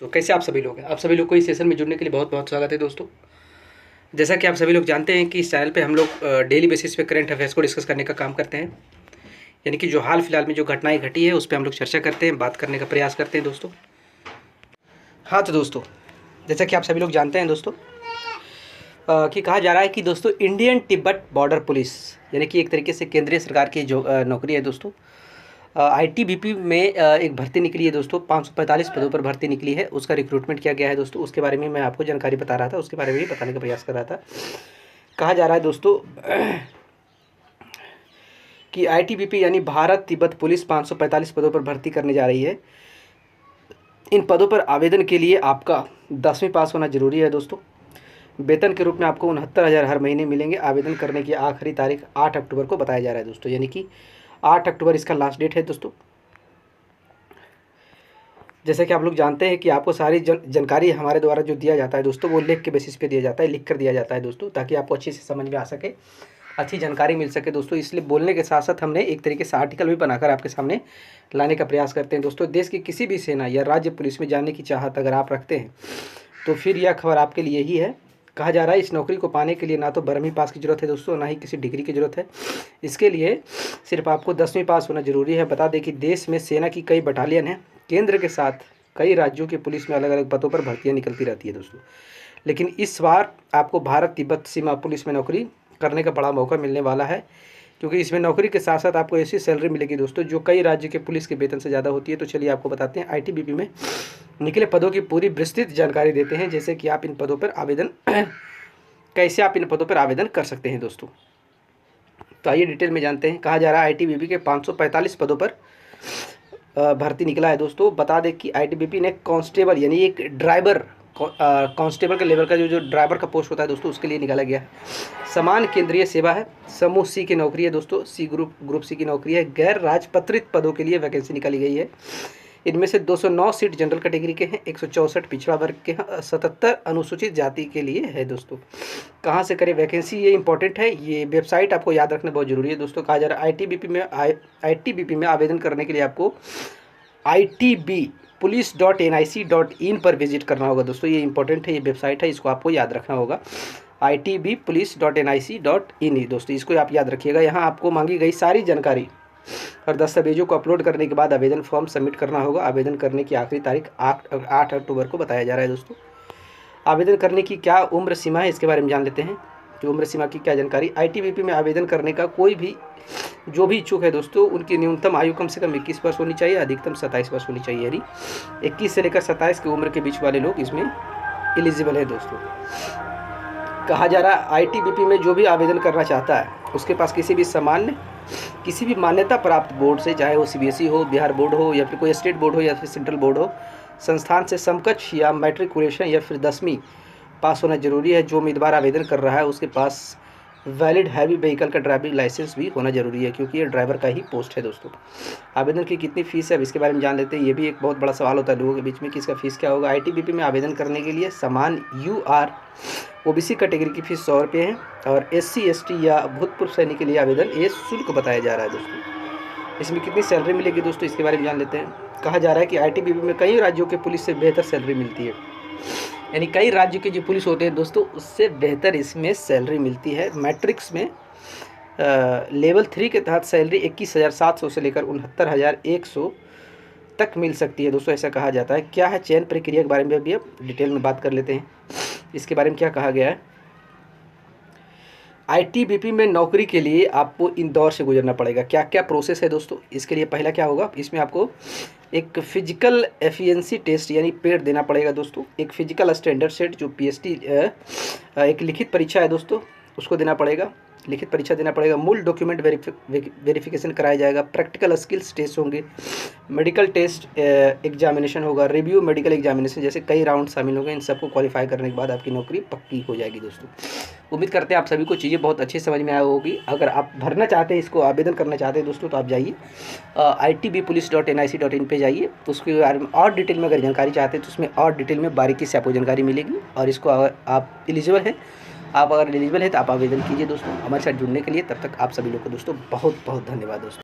तो कैसे आप सभी लोग हैं? आप सभी लोग को इस सेशन में जुड़ने के लिए बहुत बहुत स्वागत है दोस्तों। जैसा कि आप सभी लोग जानते हैं कि इस चैनल पे हम लोग डेली बेसिस पे करंट अफेयर्स को डिस्कस करने का काम करते हैं। यानी कि जो हाल फिलहाल में जो घटनाएं घटी है उस पर हम लोग चर्चा करते हैं, बात करने का प्रयास करते हैं दोस्तों। हाँ तो दोस्तों, जैसा कि आप सभी लोग जानते हैं दोस्तों कि कहा जा रहा है कि दोस्तों इंडियन तिब्बत बॉर्डर पुलिस यानी कि एक तरीके से केंद्रीय सरकार की जो नौकरी है दोस्तों, आईटीबीपी में एक भर्ती निकली है दोस्तों। 545 पदों पर भर्ती निकली है, उसका रिक्रूटमेंट किया गया है दोस्तों। उसके बारे में मैं आपको जानकारी बता रहा था, उसके बारे में भी बताने का प्रयास कर रहा था। कहा जा रहा है दोस्तों कि आईटीबीपी यानी भारत तिब्बत पुलिस 545 पदों पर भर्ती करने जा रही है। इन पदों पर आवेदन के लिए आपका 10वीं पास होना जरूरी है दोस्तों। वेतन के रूप में आपको 69,000 हर महीने मिलेंगे। आवेदन करने की आखिरी तारीख 8 अक्टूबर को बताया जा रहा है दोस्तों, यानी कि 8 अक्टूबर इसका लास्ट डेट है दोस्तों। जैसे कि आप लोग जानते हैं कि आपको सारी जानकारी हमारे द्वारा जो दिया जाता है दोस्तों, वो लिख के बेसिस पे दिया जाता है, लिख कर दिया जाता है दोस्तों, ताकि आपको अच्छी से समझ में आ सके, अच्छी जानकारी मिल सके दोस्तों। इसलिए बोलने के साथ साथ हमने एक तरीके से आर्टिकल भी बनाकर आपके सामने लाने का प्रयास करते हैं दोस्तों। देश की किसी भी सेना या राज्य पुलिस में जाने की चाहत अगर आप रखते हैं तो फिर यह खबर आपके लिए ही है। कहा जा रहा है इस नौकरी को पाने के लिए ना तो 12वीं पास की ज़रूरत है दोस्तों, ना ही किसी डिग्री की ज़रूरत है। इसके लिए सिर्फ आपको 10वीं पास होना जरूरी है। बता दें कि देश में सेना की कई बटालियन हैं। केंद्र के साथ कई राज्यों के पुलिस में अलग अलग पदों पर भर्तियां निकलती रहती है दोस्तों, लेकिन इस बार आपको भारत तिब्बत सीमा पुलिस में नौकरी करने का बड़ा मौका मिलने वाला है, क्योंकि इसमें नौकरी के साथ साथ आपको ऐसी सैलरी मिलेगी दोस्तों जो कई राज्य के पुलिस के वेतन से ज़्यादा होती है। तो चलिए आपको बताते हैं आईटीबीपी में निकले पदों की पूरी विस्तृत जानकारी देते हैं, जैसे कि आप इन पदों पर आवेदन कैसे आप इन पदों पर आवेदन कर सकते हैं दोस्तों। तो आइए डिटेल में जानते हैं। कहा जा रहा है आईटीबीपी के 545 पदों पर भर्ती निकला है दोस्तों। बता दें कि आईटीबीपी ने कांस्टेबल यानी एक ड्राइवर, कांस्टेबल के लेवल का जो ड्राइवर का पोस्ट होता है दोस्तों, उसके लिए निकाला गया है। समान केंद्रीय सेवा है, समूह सी की नौकरी है दोस्तों, सी ग्रुप सी की नौकरी है। गैर राजपत्रित पदों के लिए वैकेंसी निकाली गई है। इनमें से 209 सीट जनरल कैटेगरी के हैं, 164 पिछड़ा वर्ग के हैं, 77 अनुसूचित जाति के लिए है दोस्तों। कहाँ से करें वैकेंसी, ये इंपॉर्टेंट है। ये वेबसाइट आपको याद रखना बहुत जरूरी है दोस्तों। कहा जा रहा है आईटीबीपी में आवेदन करने के लिए आपको itbpolice.nic.in पर विजिट करना होगा दोस्तों। ये इंपॉर्टेंट है, ये वेबसाइट है, इसको आपको याद रखना होगा। itbpolice.nic.in दोस्तों, इसको आप याद रखिएगा। यहाँ आपको मांगी गई सारी जानकारी और दस्तावेजों को अपलोड करने के बाद आवेदन फॉर्म सबमिट करना होगा। आवेदन करने की आखिरी तारीख 8 अक्टूबर को बताया जा रहा है दोस्तों। आवेदन करने की क्या उम्र सीमा है, इसके बारे में जान लेते हैं कि उम्र सीमा की क्या जानकारी। आईटीबीपी में आवेदन करने का कोई भी जो भी इच्छुक है दोस्तों, उनकी न्यूनतम आयु कम से कम 21 वर्ष होनी चाहिए, अधिकतम 27 वर्ष होनी चाहिए। यानी 21 से लेकर 27 की उम्र के बीच वाले लोग इसमें एलिजिबल है दोस्तों। कहा जा रहा है आईटीबीपी में जो भी आवेदन करना चाहता है उसके पास किसी भी मान्यता प्राप्त बोर्ड से, चाहे वो सीबीएसई हो, बिहार बोर्ड हो, या फिर कोई स्टेट बोर्ड हो, या फिर सेंट्रल बोर्ड हो, संस्थान से समकक्ष या मैट्रिकुलेशन या फिर 10वीं पास होना जरूरी है। जो उम्मीदवार आवेदन कर रहा है उसके पास वैलिड हैवी व्हीकल का ड्राइविंग लाइसेंस भी होना जरूरी है, क्योंकि ये ड्राइवर का ही पोस्ट है दोस्तों। आवेदन की कितनी फीस है, अब इसके बारे में जान लेते हैं। ये भी एक बहुत बड़ा सवाल होता है लोगों के बीच में कि इसका फीस क्या होगा। आईटीबीपी में आवेदन करने के लिए समान यूआर ओबीसी कैटेगरी की फीस 100 रुपये है, और SC ST या भूतपूर्व सैनिक के लिए आवेदन ये शुल्क बताया जा रहा है दोस्तों। इसमें कितनी सैलरी मिलेगी दोस्तों, इसके बारे में जान लेते हैं। कहा जा रहा है कि आईटीबीपी में कई राज्यों के पुलिस से बेहतर सैलरी मिलती है, यानी कई राज्यों के जो पुलिस होते हैं दोस्तों उससे बेहतर इसमें सैलरी मिलती है। मैट्रिक्स में लेवल 3 के तहत सैलरी 21,700 से लेकर 69,100 तक मिल सकती है दोस्तों, ऐसा कहा जाता है। क्या है चयन प्रक्रिया के बारे में भी अब डिटेल में बात कर लेते हैं। इसके बारे में क्या कहा गया है। आईटीबीपी में नौकरी के लिए आपको इंदौर से गुजरना पड़ेगा। क्या क्या प्रोसेस है दोस्तों, इसके लिए पहला क्या होगा, इसमें आपको एक फिजिकल एफिशिएंसी टेस्ट यानी पेड देना पड़ेगा दोस्तों। एक फिजिकल स्टैंडर्ड सेट जो PST एक लिखित परीक्षा है दोस्तों, उसको देना पड़ेगा, लिखित परीक्षा देना पड़ेगा। मूल डॉक्यूमेंट वेरिफिकेशन कराया जाएगा। प्रैक्टिकल स्किल्स टेस्ट होंगे, मेडिकल टेस्ट एग्जामिनेशन होगा, रिव्यू मेडिकल एग्जामिनेशन, जैसे कई राउंड शामिल होंगे। इन सबको क्वालिफाई करने के बाद आपकी नौकरी पक्की हो जाएगी दोस्तों। उम्मीद करते हैं आप सभी को चीज़ें बहुत अच्छी समझ में आई होगी। अगर आप भरना चाहते हैं, इसको आवेदन करना चाहते हैं दोस्तों, तो आप जाइए itbpolice.nic.in पे जाइए। उसके बारे में और डिटेल में अगर जानकारी चाहते हैं तो उसमें और डिटेल में बारीकी से आपको जानकारी मिलेगी। और इसको अगर आप एलिजिबल हैं, तो आप आवेदन कीजिए दोस्तों। हमारे साथ जुड़ने के लिए तब तक आप सभी लोग को दोस्तों बहुत बहुत धन्यवाद दोस्तों।